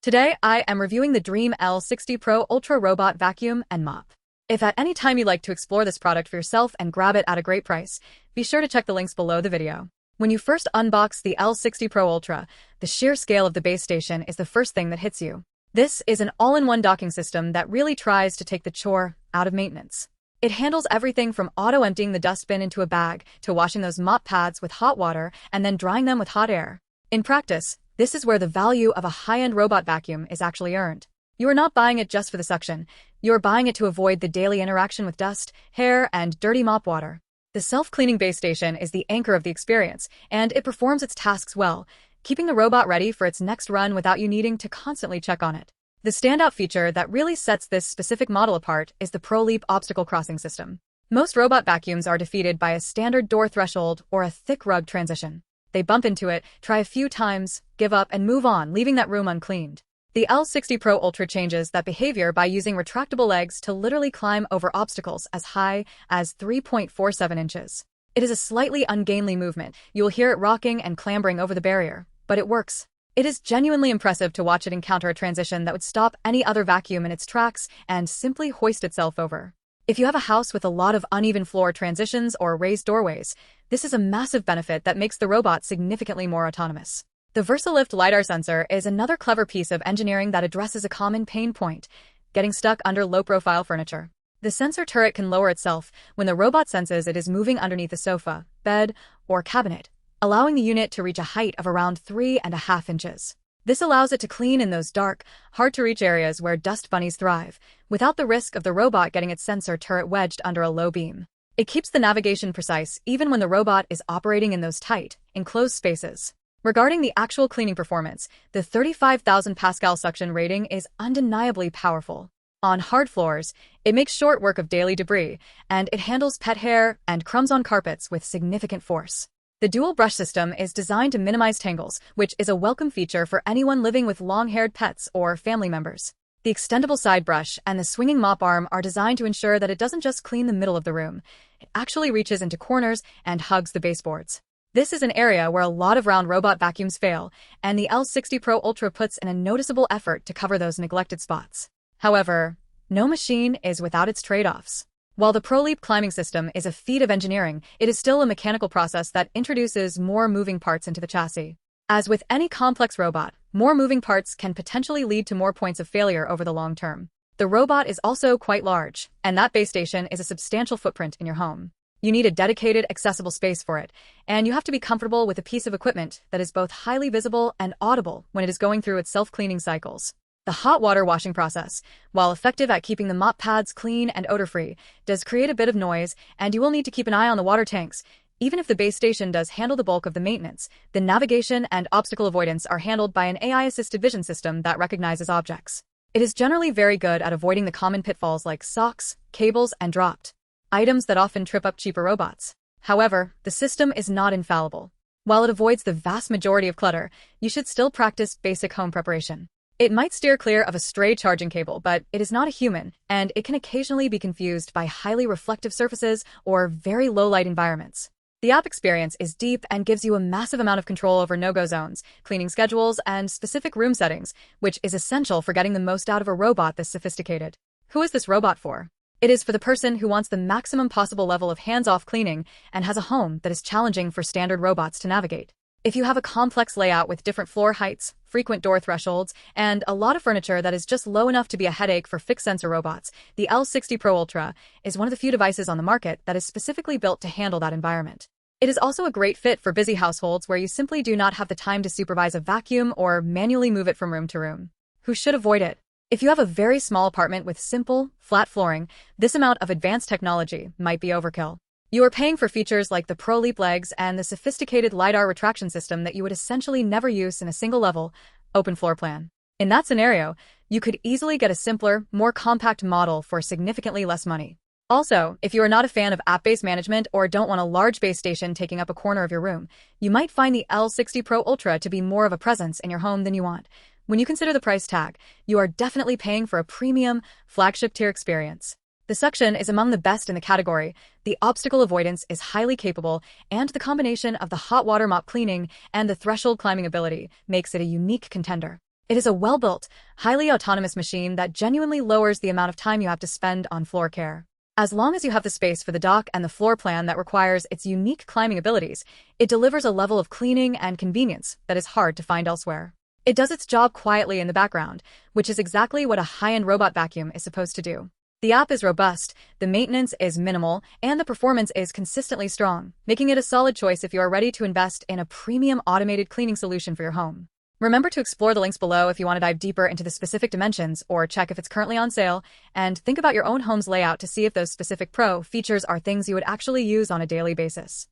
Today, I am reviewing the Dreame L60 Pro Ultra Robot Vacuum and Mop. If at any time you'd like to explore this product for yourself and grab it at a great price, be sure to check the links below the video. When you first unbox the L60 Pro Ultra, the sheer scale of the base station is the first thing that hits you. This is an all-in-one docking system that really tries to take the chore out of maintenance. It handles everything from auto-emptying the dustbin into a bag to washing those mop pads with hot water and then drying them with hot air. In practice, this is where the value of a high-end robot vacuum is actually earned. You are not buying it just for the suction. You are buying it to avoid the daily interaction with dust, hair, and dirty mop water. The self-cleaning base station is the anchor of the experience, and it performs its tasks well, keeping the robot ready for its next run without you needing to constantly check on it. The standout feature that really sets this specific model apart is the ProLeap obstacle crossing system. Most robot vacuums are defeated by a standard door threshold or a thick rug transition. They bump into it, try a few times, give up, and move on, leaving that room uncleaned. The L60 Pro Ultra changes that behavior by using retractable legs to literally climb over obstacles as high as 3.47 inches. It is a slightly ungainly movement. You will hear it rocking and clambering over the barrier, but it works. It is genuinely impressive to watch it encounter a transition that would stop any other vacuum in its tracks and simply hoist itself over. If you have a house with a lot of uneven floor transitions or raised doorways, this is a massive benefit that makes the robot significantly more autonomous. The VersaLift LiDAR sensor is another clever piece of engineering that addresses a common pain point: getting stuck under low-profile furniture. The sensor turret can lower itself when the robot senses it is moving underneath a sofa, bed, or cabinet, allowing the unit to reach a height of around 3.5 inches. This allows it to clean in those dark, hard-to-reach areas where dust bunnies thrive, without the risk of the robot getting its sensor turret wedged under a low beam. It keeps the navigation precise even when the robot is operating in those tight, enclosed spaces. Regarding the actual cleaning performance, the 35,000 Pascal suction rating is undeniably powerful. On hard floors, it makes short work of daily debris, and it handles pet hair and crumbs on carpets with significant force. The dual brush system is designed to minimize tangles, which is a welcome feature for anyone living with long-haired pets or family members. The extendable side brush and the swinging mop arm are designed to ensure that it doesn't just clean the middle of the room. It actually reaches into corners and hugs the baseboards. This is an area where a lot of round robot vacuums fail, and the L60 Pro Ultra puts in a noticeable effort to cover those neglected spots. However, no machine is without its trade-offs. While the ProLeap climbing system is a feat of engineering, it is still a mechanical process that introduces more moving parts into the chassis. As with any complex robot, more moving parts can potentially lead to more points of failure over the long term. The robot is also quite large, and that base station is a substantial footprint in your home. You need a dedicated, accessible space for it, and you have to be comfortable with a piece of equipment that is both highly visible and audible when it is going through its self-cleaning cycles. The hot water washing process, while effective at keeping the mop pads clean and odor-free, does create a bit of noise, and you will need to keep an eye on the water tanks. Even if the base station does handle the bulk of the maintenance, the navigation and obstacle avoidance are handled by an AI-assisted vision system that recognizes objects. It is generally very good at avoiding the common pitfalls like socks, cables, and dropped items that often trip up cheaper robots. However, the system is not infallible. While it avoids the vast majority of clutter, you should still practice basic home preparation. It might steer clear of a stray charging cable, but it is not a human, and it can occasionally be confused by highly reflective surfaces or very low-light environments. The app experience is deep and gives you a massive amount of control over no-go zones, cleaning schedules, and specific room settings, which is essential for getting the most out of a robot this sophisticated. Who is this robot for? It is for the person who wants the maximum possible level of hands-off cleaning and has a home that is challenging for standard robots to navigate. If you have a complex layout with different floor heights, frequent door thresholds, and a lot of furniture that is just low enough to be a headache for fixed sensor robots, the L60 Pro Ultra is one of the few devices on the market that is specifically built to handle that environment. It is also a great fit for busy households where you simply do not have the time to supervise a vacuum or manually move it from room to room. Who should avoid it? If you have a very small apartment with simple, flat flooring, this amount of advanced technology might be overkill. You are paying for features like the ProLeap legs and the sophisticated LiDAR retraction system that you would essentially never use in a single-level, open floor plan. In that scenario, you could easily get a simpler, more compact model for significantly less money. Also, if you are not a fan of app-based management or don't want a large base station taking up a corner of your room, you might find the L60 Pro Ultra to be more of a presence in your home than you want. When you consider the price tag, you are definitely paying for a premium, flagship-tier experience. The suction is among the best in the category, the obstacle avoidance is highly capable, and the combination of the hot water mop cleaning and the threshold climbing ability makes it a unique contender. It is a well-built, highly autonomous machine that genuinely lowers the amount of time you have to spend on floor care. As long as you have the space for the dock and the floor plan that requires its unique climbing abilities, it delivers a level of cleaning and convenience that is hard to find elsewhere. It does its job quietly in the background, which is exactly what a high-end robot vacuum is supposed to do. The app is robust, the maintenance is minimal, and the performance is consistently strong, making it a solid choice if you are ready to invest in a premium automated cleaning solution for your home. Remember to explore the links below if you want to dive deeper into the specific dimensions or check if it's currently on sale, and think about your own home's layout to see if those specific pro features are things you would actually use on a daily basis.